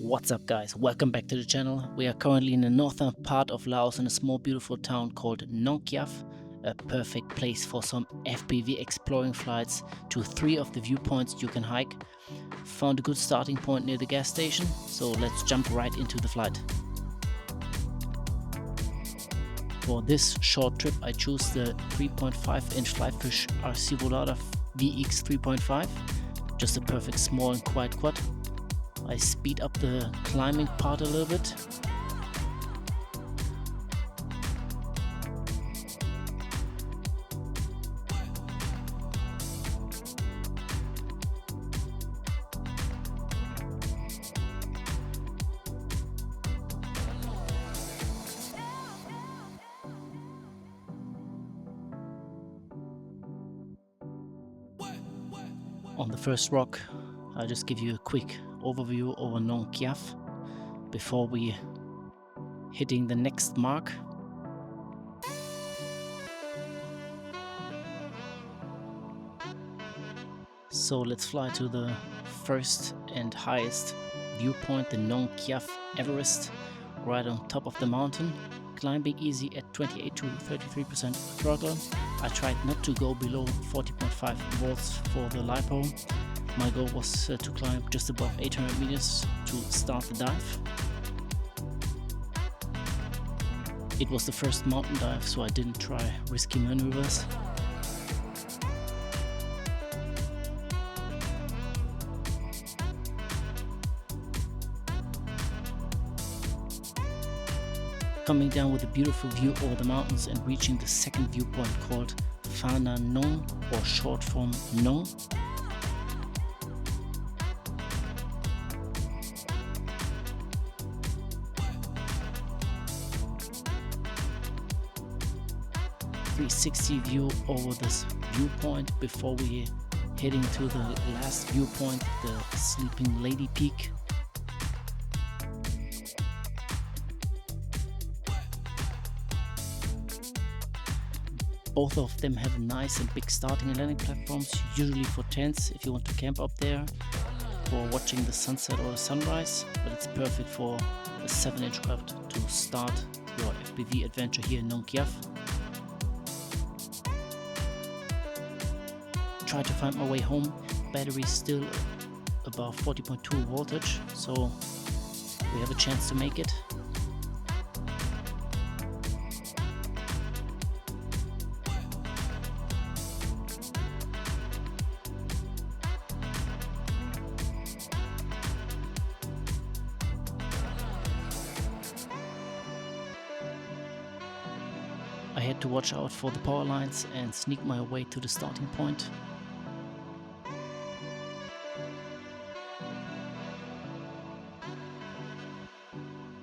What's up guys, welcome back to the channel. We are currently in the northern part of Laos in a small beautiful town called Nong Khiaw, a perfect place for some FPV exploring flights to 3 of the viewpoints you can hike. Found a good starting point near the gas station, so let's jump right into the flight. For this short trip I choose the 3.5-inch FlyFishRC Volador VX3.5, just a perfect small and quiet quad. I speed up the climbing part a little bit. On the first rock, I'll just give you a quick overview over Nong Khiaw before we hitting the next mark. So let's fly to the first and highest viewpoint, the NongKhiaw Everest, right on top of the mountain. Climbing easy at 28 to 33% throttle. I tried not to go below 40.5 volts for the LiPo. My goal was to climb just above 800 meters to start the dive. It was the first mountain dive, so I didn't try risky maneuvers. Coming down with a beautiful view over the mountains and reaching the second viewpoint called Pharnangnon, or short form Nong. .360 view over this viewpoint before we heading to the last viewpoint, the Sleeping Lady Peak. Both of them have nice and big starting and landing platforms, usually for tents if you want to camp up there for watching the sunset or the sunrise, but it's perfect for a 7-inch quad to start your FPV adventure here in Nong Khiaw. Try to find my way home. Battery still above 40.2 voltage, so we have a chance to make it. I had to watch out for the power lines and sneak my way to the starting point.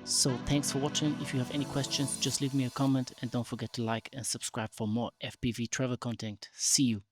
So thanks for watching. If you have any questions, just leave me a comment and don't forget to like and subscribe for more FPV travel content. See you.